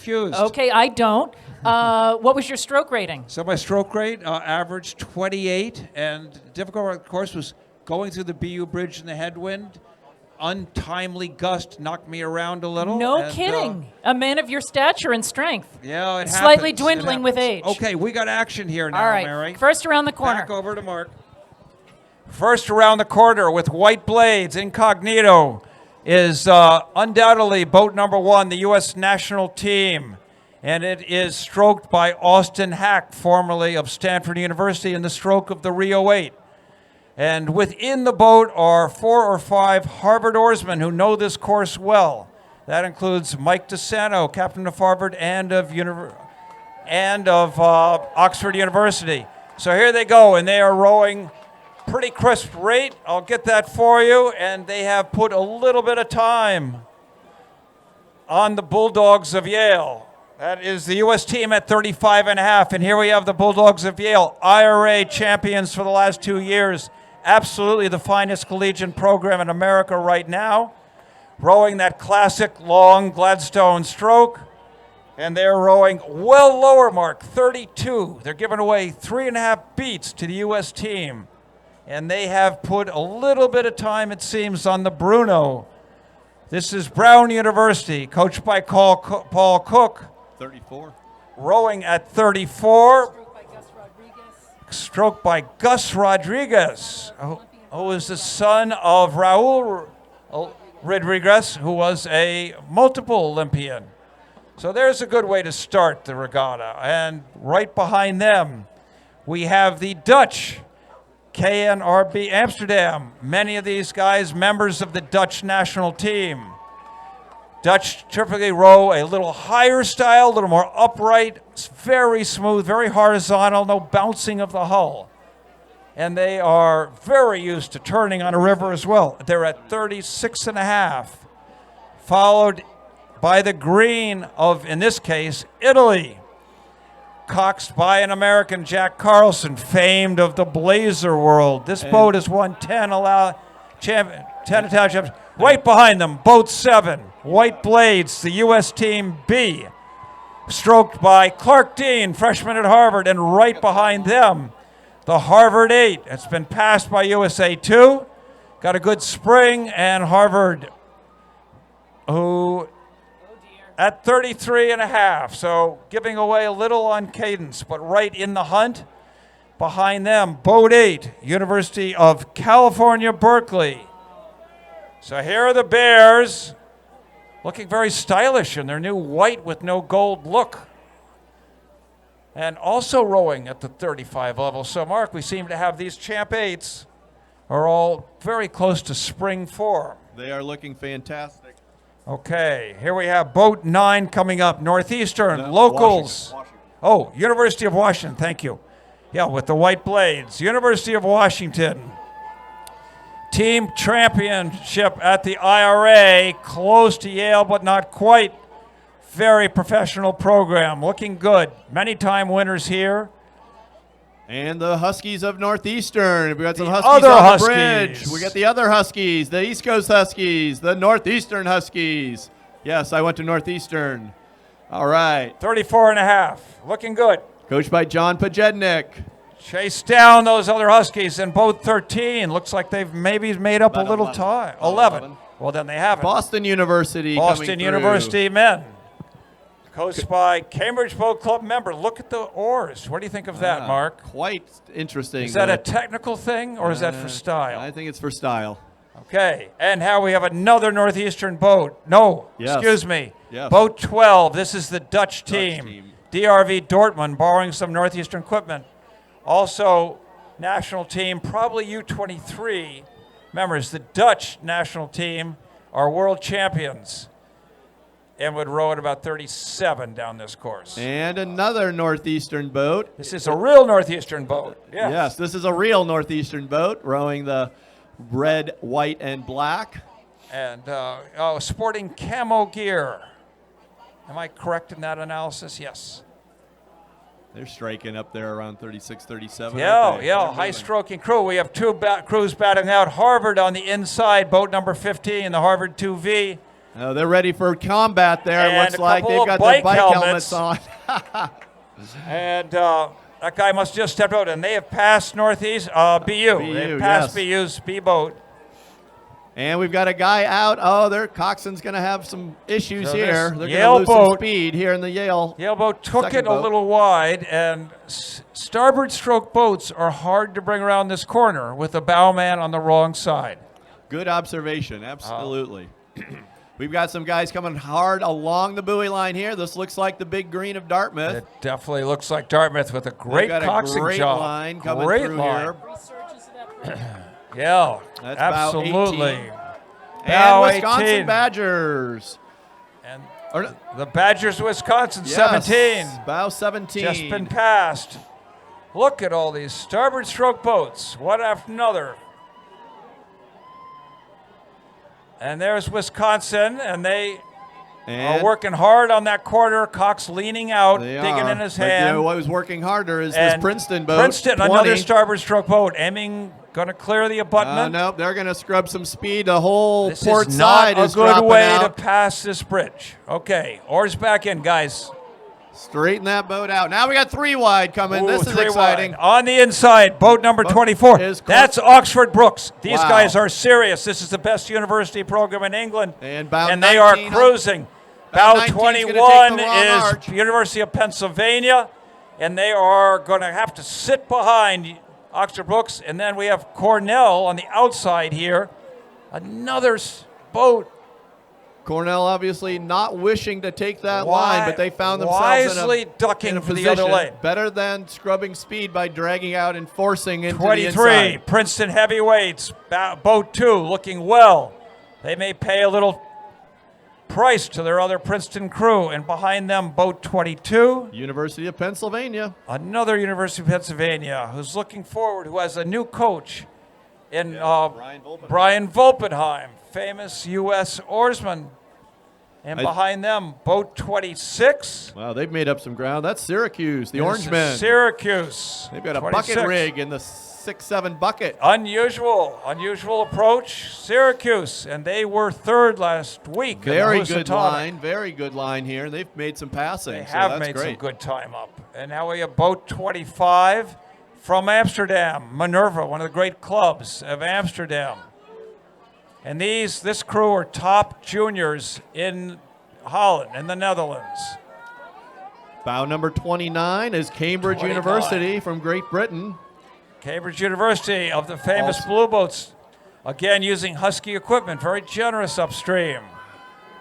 Confused. Okay, I don't. What was your stroke rating? So my stroke rate averaged 28, and difficult, of course, was going through the BU bridge in the headwind. Untimely gust knocked me around a little. No and, kidding. A man of your stature and strength. Yeah, it Slightly happens. dwindling with age. Okay, we got action here now, All right, Mary. first around the corner. Back over to Mark. First around the corner with white blades, incognito, is undoubtedly boat number 1, the U.S. national team. And it is stroked by Austin Hack, formerly of Stanford University, in the stroke of the Rio 8. And within the boat are 4 or 5 Harvard oarsmen who know this course well. That includes Mike DeSanto, captain of Harvard and of Oxford University. So here they go, and they are rowing pretty crisp rate. I'll get that for you. And they have put a little bit of time on the Bulldogs of Yale. That is the U.S. team at 35.5. And here we have the Bulldogs of Yale, IRA champions for the last 2 years. Absolutely the finest collegiate program in America right now. Rowing that classic long Gladstone stroke. And they're rowing well lower mark, 32. They're giving away 3.5 beats to the U.S. team. And they have put a little bit of time, it seems, on the Bruno. This is Brown University, coached by Paul Cook. 34. Rowing at 34. Stroke by Gus Rodriguez, who is the son of Raul Rodriguez, who was a multiple Olympian. So there's a good way to start the regatta. And right behind them, we have the Dutch, KNRB Amsterdam. Many of these guys, members of the Dutch national team. Dutch typically row a little higher style, a little more upright. It's very smooth, very horizontal, no bouncing of the hull. And they are very used to turning on a river as well. They're at 36.5, followed by the green of, in this case, Italy, coxed by an American, Jack Carlson, famed of the Blazer world. This boat has won 10 Italian championships. Right behind them, boat 7, white blades, the U.S. team B, stroked by Clark Dean, freshman at Harvard, and right behind them, the Harvard 8. It's been passed by USA 2, got a good spring, and Harvard, who at 33.5, so giving away a little on cadence, but right in the hunt. Behind them, boat 8, University of California, Berkeley. So here are the Bears, looking very stylish in their new white with no gold look. And also rowing at the 35 level. So, Mark, we seem to have these Champ 8s are all very close to spring form. They are looking fantastic. Okay, here we have boat 9 coming up, Northeastern, locals. Washington. University of Washington, thank you. Yeah, with the white blades. University of Washington. Team championship at the IRA, close to Yale, but not quite. Very professional program, looking good. Many-time winners here. And the Huskies of Northeastern. We got some Huskies other on Huskies. the bridge. We got the other Huskies, the East Coast Huskies, the Northeastern Huskies. Yes, I went to Northeastern. All right. 34.5, looking good. Coached by John Pajednik. Chase down those other Huskies in boat 13. Looks like they've maybe made up About a little 11. time. Oh, 11. Well, then they haven't. Boston University coming Boston through. University men. Coached by Cambridge Boat Club member. Look at the oars. What do you think of that, Mark? Quite interesting. Is that a technical thing or is that for style? I think it's for style. Okay. And how we have another Northeastern boat. No, Yes. excuse me. Yes. Boat 12. This is the Dutch team. DRV Dortmund borrowing some Northeastern equipment. Also, national team, probably U23 members. The Dutch national team are world champions and would row at about 37 down this course. And another Northeastern boat. This is a real Northeastern boat. Yes. Yes, this is a real Northeastern boat rowing the red, white, and black. And sporting camo gear. Am I correct in that analysis? Yes. They're striking up there around 36, 37. Yeah, high stroking crew. We have two crews batting out. Harvard on the inside, boat number 15, the Harvard 2V. They're ready for combat there. It And looks a like couple they've of got their bike bike helmets on. And that guy must just step out. And they have passed Northeast BU. They've passed BU's speedboat. And we've got a guy out. Oh, Coxon's going to have some issues So here. this They're Yale going to lose some boat- speed here in the Yale. Yale boat took Second it a boat. little wide, and starboard stroke boats are hard to bring around this corner with the bowman on the wrong side. Good observation. Absolutely. We've got some guys coming hard along the buoy line here. This looks like the big green of Dartmouth. It definitely looks like Dartmouth with a They've great got coxing a great job. line coming Great through line. here. Yeah, That's bow absolutely. 18. And Bow Wisconsin 18. Badgers. And Or no- the Badgers, Wisconsin, yes, 17. Bow 17. Just been passed. Look at all these starboard stroke boats, one after another. And there's Wisconsin, and they are working hard on that quarter. Cox leaning out, digging in his But, hand. what was working harder is And this Princeton boat. Princeton, 20. another starboard stroke boat, aiming, going to clear the abutment. Nope, they're going to scrub some speed. The whole This port is not side a is good dropping way to out. pass this bridge. Okay, oars back in, guys. Straighten that boat out. Now we got 3 wide coming. Ooh, This is 3 exciting. wide. On the inside, boat number Boat 24. is That's Oxford Brooks. These Wow. guys are serious. This is the best university program in England. And bow they are 19 cruising. bow Bow 19 's gonna 21 take the wrong is arch. University of Pennsylvania, and they are going to have to sit behind Oxford Brooks. And then we have Cornell on the outside here. Another boat. Cornell obviously not wishing to take that line, but they found themselves wisely in a, ducking in a for position the other lane. better than scrubbing speed by dragging out and forcing into the 23, inside. Princeton Heavyweights, boat 2, looking well. They may pay a little price to their other Princeton crew. And behind them, boat 22, University of Pennsylvania. another University of Pennsylvania, who's looking forward, who has a new coach in Brian Volpenheim, famous U.S. oarsman. And behind them, boat 26. Wow, they've made up some ground. That's Syracuse, the This Orangemen. is Syracuse. They've got a 26. bucket rig in the 6-7 bucket. Unusual approach, Syracuse, and they were third last week. in the Very good Housatonic. line, very good line here. They've made some passing. They so have that's made some great. good time up. And now we have boat 25 from Amsterdam, Minerva, one of the great clubs of Amsterdam. And this crew are top juniors in Holland, in the Netherlands. Bow number 29 is Cambridge 29. University from Great Britain. Cambridge University of the famous Also- blue boats, again using Husky equipment, very generous upstream.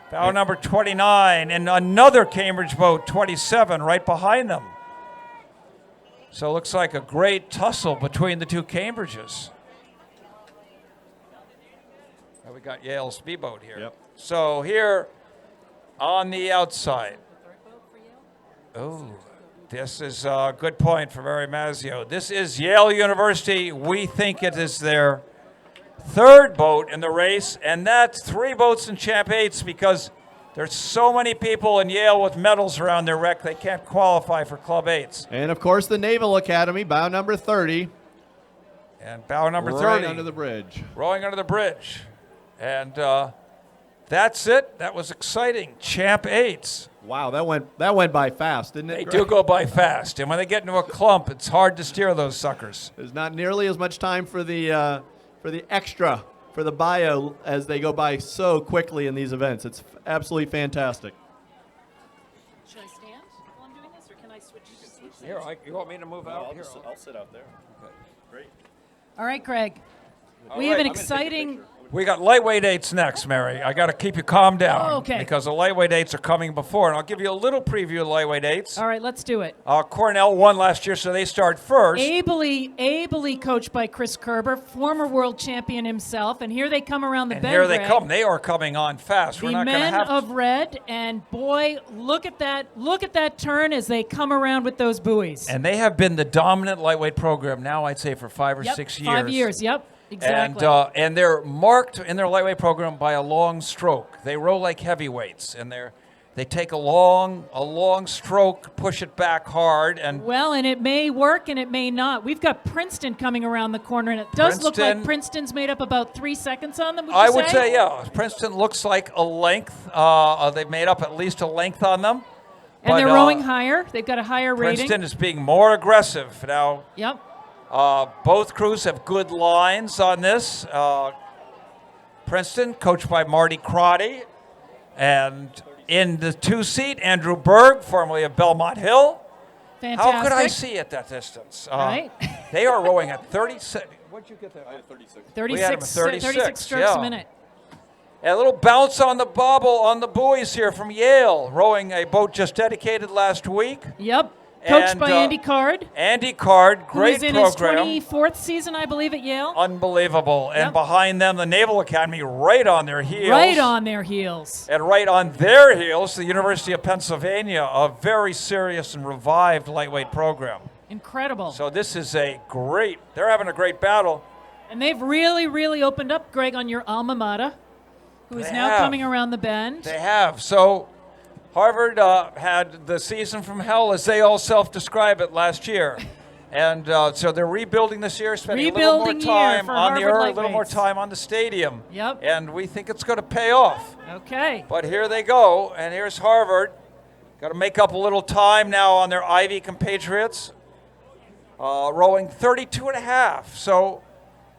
Bow number 29, and another Cambridge boat, 27, right behind them. So it looks like a great tussle between the two Cambridges. Now we got Yale's speedboat here. Yep. So here on the outside. Oh, this is a good point for Mary Mazzio. This is Yale University. We think it is their third boat in the race, and that's 3 boats in Champ 8s because there's so many people in Yale with medals around their wreck they can't qualify for Club 8s. And of course, the Naval Academy, bow number 30. And bow number 30. Right under the bridge. Rowing under the bridge. And that's it. That was exciting. Champ 8s. Wow, that went by fast, didn't it? They Greg? do go by fast. And when they get into a clump, it's hard to steer those suckers. There's not nearly as much time for the extra, for the bio, as they go by so quickly in these events. It's absolutely fantastic. Should I stand while I'm doing this, or can I switch seats? Here, you want me to move out? Here, I'll sit out there. Great. All right, Greg. We right, have an I'm gonna take a exciting. We got lightweight 8s next, Mary. I got to keep you calm down. Oh, okay. Because the lightweight 8s are coming before. And I'll give you a little preview of the lightweight 8s. All right, let's do it. Cornell won last year, so they start first. Ably coached by Chris Kerber, former world champion himself, and here they come around the And bend. here they Greg. come. They are coming on fast. We're The not going to men have of red, and boy, look at that turn as they come around with those buoys. And they have been the dominant lightweight program now, I'd say, for 5 or Yep, 6 years. 5 years, yep, exactly. And they're marked in their lightweight program by a long stroke. They row like heavyweights, and They take a long stroke, push it back hard, and Well, and it may work and it may not. We've got Princeton coming around the corner, and it does look like Princeton's made up about 3 seconds on them, would you I would say, yeah. Princeton looks like a length. They've made up at least a length on them. And they're rowing higher. They've got a higher rating. Princeton is being more aggressive. Now, Yep. both crews have good lines on this. Princeton, coached by Marty Crotty, and in the 2-seat, Andrew Berg, formerly of Belmont Hill. Fantastic. How could I see at that distance? Right. They are rowing at 36. What'd you get there? I had 36. 36 strokes a minute. A little bounce on the bobble on the buoys here from Yale, rowing a boat just dedicated last week. Yep. Coached And, by Andy Card. Andy Card, great who's in program. his 24th season, I believe, at Yale. Unbelievable. And Yep. behind them, the Naval Academy right on their heels. Right on their heels. And right on their heels, the University of Pennsylvania, a very serious and revived lightweight program. Incredible. So this is they're having a great battle. And they've really, really opened up, Greg, on your alma mater, who is They now have. coming around the bend. They have. So Harvard had the season from hell, as they all self-describe it, last year. And so they're rebuilding this year, spending a little more Rebuilding year time for on the Harvard earth, a little more lightweights. time on the stadium. Yep. And we think it's going to pay off. Okay. But here they go, and here's Harvard. Got to make up a little time now on their Ivy compatriots. Rowing 32.5. So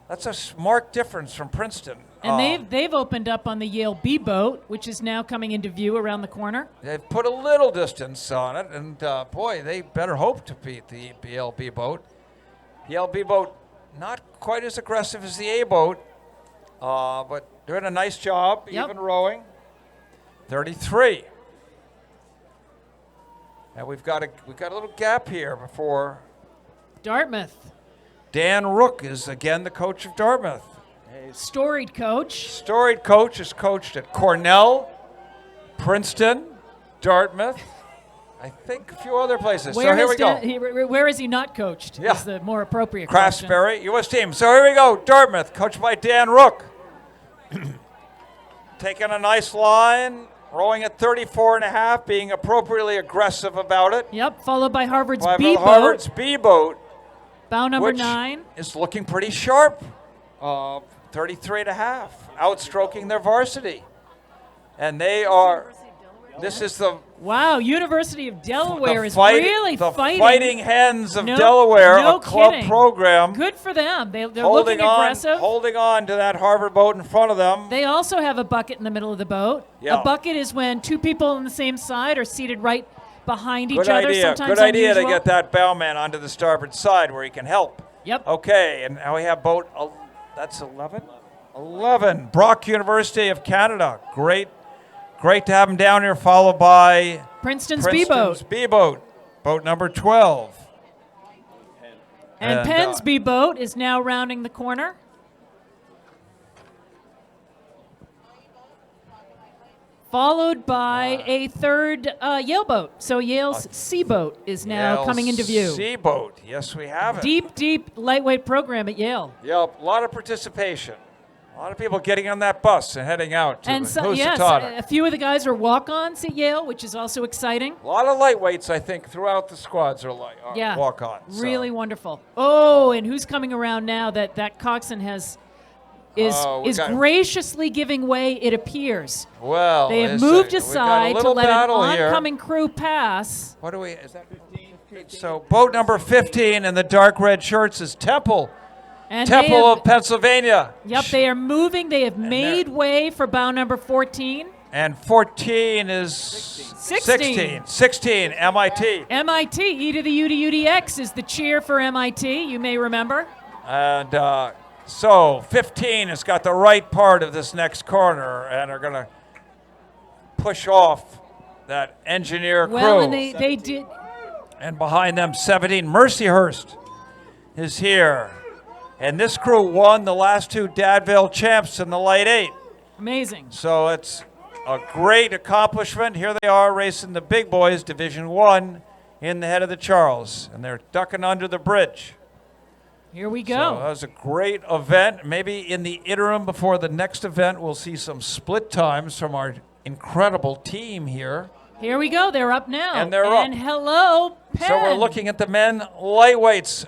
that's a marked difference from Princeton. And they've opened up on the Yale B boat, which is now coming into view around the corner. They've put a little distance on it, and boy, they better hope to beat the Yale B boat. The Yale B boat, not quite as aggressive as the A boat, but doing a nice job, Yep. even rowing. 33. And we've got a little gap here before Dartmouth, Dan Rook is again the coach of Dartmouth. storied coach. Storied coach has coached at Cornell, Princeton, Dartmouth, I think a few other places. So here we go. Where is he not coached? Yeah. Is the more appropriate question. Craftsbury, U.S. team. So here we go. Dartmouth, coached by Dan Rook. Taking a nice line, rowing at 34.5, being appropriately aggressive about it. Yep, followed by Harvard's By B Harvard's boat, B boat, bow number which 9. is looking pretty sharp. 33.5, outstroking their varsity. And they are, this is the Wow, University of Delaware is fight- really the fighting. Fighting Hens of No- Delaware, no a club kidding. program. Good for them. They're looking holding aggressive. on to that Harvard boat in front of them. They also have a bucket in the middle of the boat. Yeah. A bucket is when two people on the same side are seated right behind each Good other. idea. Sometimes Good idea to unusual. get that bowman onto the starboard side where he can help. Yep. Okay, and now we have boat. That's 11. 11. Brock University of Canada. Great to have him down here. Followed by Princeton's B boat. B boat. Boat number 12. And Penn's B boat is now rounding the corner. Followed by a third Yale boat. So Yale's C boat is now Yale coming into view. C boat. Yes, we have it. Deep lightweight program at Yale. Yep. A lot of participation. A lot of people getting on that bus and heading out to And the so, yes, Housatonic. a few of the guys are walk-ons at Yale, which is also exciting. A lot of lightweights, I think, throughout the squads are Yeah, walk-ons. so. really wonderful. Oh, and who's coming around now that coxswain is we got- graciously giving way, it appears. Well, They have it's moved we've got a aside to little let an battle here. oncoming crew pass. What do we? Is that 15? So boat number 15 in the dark red shirts is Temple. And Temple they have, of Pennsylvania. Yep, they are moving. They have made they're- way for bow number 14. And 14 is 16. 16, MIT. MIT, E to the U to UDX is the cheer for MIT, you may remember. And so 15 has got the right part of this next corner and are going to push off that engineer crew. Well, and they did. And behind them, 17, Mercyhurst is here. And this crew won the last two Dadville champs in the light 8. Amazing. So it's a great accomplishment. Here they are racing the big boys, Division 1, in the head of the Charles. And they're ducking under the bridge. Here we So go. that was a great event. Maybe in the interim before the next event, we'll see some split times from our incredible team here. Here we go. They're up now. And they're up. And hello, Penn. So we're looking at the men lightweights.